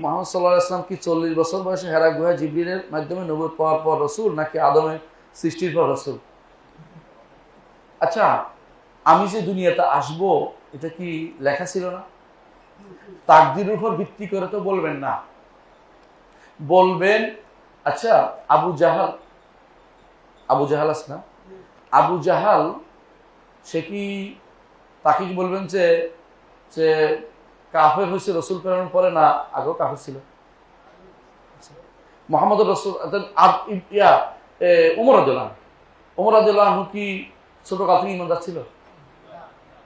মুহাম্মদ সাল্লাল্লাহু আলাইহি ওয়াসাল্লাম কি 40 বছর বয়সে হেরা গুহায় জিবরিলের মাধ্যমে নবুয়ত পাওয়ার পর রাসূল, নাকি আদমের সৃষ্টির পর রাসূল? আচ্ছা, আমি যে দুনিয়াতে আসব এটা কি লেখা ছিল না? তাকদীরের উপর ভিত্তি করে তো বলবেন না, বলবেন আচ্ছা আবু জাহাল আছে না, আবু জাহাল সে কি, তাকে কি বলবেন যে যে কাফের হয়েছে রসুল প্রেরণের পরে, না আগেও কাফের ছিল? মোহাম্মদ রসুল উমর রাদিয়াল্লাহু আনহু কি ছোট কাল থেকে ইমানদার ছিল?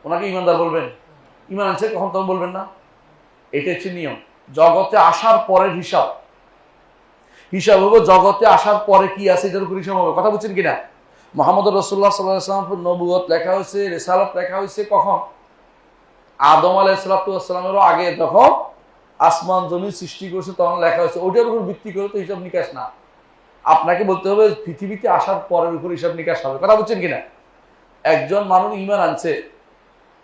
ওনাকে ইমানদার বলবেন? ইমান আনছে কখন তখন বলবেন না? এটা হচ্ছে নিয়ম। জগতে আসার পরের হিসাব হবে, জগতে আসার পরে কি আছে এটার উপর হিসাব হবে। কথা বুঝছেন কিনা? মুহাম্মদ রাসূলুল্লাহ সাল্লাল্লাহু আলাইহি ওয়াসাল্লাম নবুয়ত লেখা হয়েছে, রিসালাত লেখা হয়েছে কখন? আদম আলাইহিস সালামেরও আগে, যখন আসমান জমিন সৃষ্টি করেছে তখন লেখা হয়েছে। ওইটার উপর ভিত্তি করে তো হিসাব নিকাশ না, আপনাকে বলতে হবে পৃথিবীতে আসার পরের উপর হিসাব নিকাশ হবে। কথা বুঝছেন কিনা? একজন মানুষ ঈমান আনছে,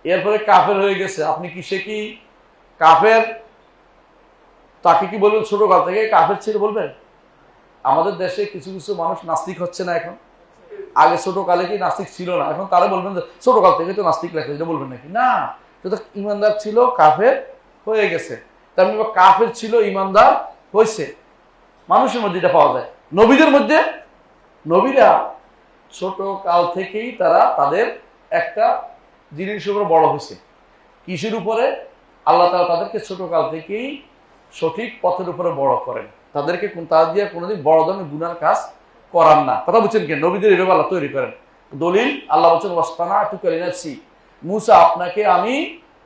এরপরে কাফের হয়ে গেছে, আপনি কি সে কি কাফের, তাকে কি বলবেন ছোট কাল থেকে কাফের ছিল বলবেন? আমাদের দেশে কিছু কিছু মানুষ নাস্তিক হচ্ছে না এখন, আগে ছোট কালে কি নাস্তিক ছিল না, এখন তারা বলবেন যে ছোট কাল থেকে তো নাস্তিক লেখা, এটা বলবেন নাকি? না, সেটা ইমানদার ছিল কাফের হয়ে গেছে। তার মানে কাফের ছিল ইমানদার হয়েছে, মানুষের মধ্যে এটা পাওয়া যায়। নবীদের মধ্যে, নবীরা ছোট কাল থেকেই তারা তাদের একটা জিনিসের উপর বড় হয়েছে। কিসের উপরে? আল্লাহ তাআলা তাদেরকে ছোট কাল থেকেই সঠিক পথের উপরে বড় করেন, তাদেরকে তার দিয়ে কোনোদিন বড় ধরনের গুনার কাজ করান না। কথা বুঝছেন কি? নবীদের এভাবে আল্লাহ তৈরি করেন। দলিল আল্লাহ বলছেন ওয়াসতানাতুকা লিনাফসি, মুসা আপনাকে আমি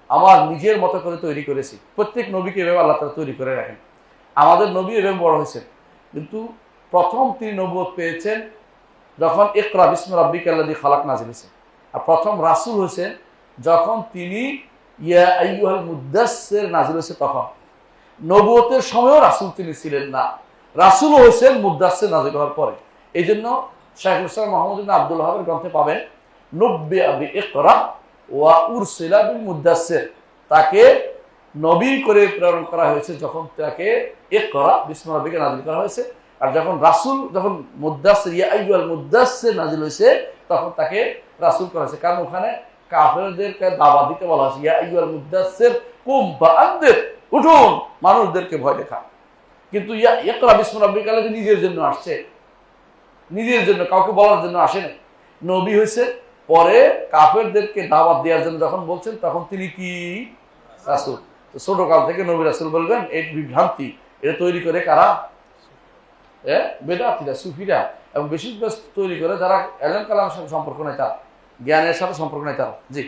আমার নিজের মতো করে তৈরি করেছি। প্রত্যেক নবীকে এভাবে আল্লাহ তাআলা তৈরি করে রাখেন। আমাদের নবী এভাবে বড় হয়েছেন, কিন্তু প্রথম তিনি নবুয়ত পেয়েছেন যখন ইকরা বিসমি রাব্বিকাল্লাযী খালাক নাযিল হয়েছে। আর প্রথম রাসূল হয়েছেন যখন তিনি ইয়া আইয়ুহাল মুদ্দাসসির নাযিল হয়েছে তখন। নবুয়তের সময়ও রাসূল তিনি ছিলেন না, রাসূল হয়েছেন মুদ্দাসসির নাযিল হওয়ার পরে। এই জন্য শাইখুল ইসলাম মুহাম্মদ ইবনে আব্দুল ওয়াহাবের গ্রন্থে পাবেন নুব্বিয়া বিইকরা ওয়া উরসিলা বিল মুদ্দাসসির, তাকে নবী করে প্রেরণ করা হয়েছে যখন তাকে ইকরা বিসমি রাব্বিকা নাযিল করা হয়েছে। আর যখন রাসূল, যখন মুদ্দাসসির ইয়া আইয়ুহাল মুদ্দাসসির নাযিল হয়েছে তখন তাকে রাসূল করা হয়েছে। কারণ ওখানে কাফেরদেরকে দাওয়াত দিতে বলা হয়েছে, ইয়া আইয়ুহাল মুদ্দাসসির কুম ফাআনদির, উঠুন মানুষদেরকে ভয় দেখা। কিন্তু ইয়া ইকরা বিসমি রাব্বিকা আল্লাযী নিজের জন্য আসছে, নিজের জন্য, কাউকে বলার জন্য আসে না। নবী হয়েছে পরে কাফেরদেরকে দাওয়াত দেওয়ার জন্য যখন বলছেন তখন তিনি কি রাসূল। তো ছোট কাল থেকে নবী রাসূল বলবেন, এই বিভ্রান্তি এটা তৈরি করে কারা? বেদাতীরা, সুফিরা, এবং বেশি তৈরি করে যারা এলেম কালামের সাথে সম্পর্ক নাই, তার জ্ঞানের সাথে সম্পর্ক নাই তারা। জি।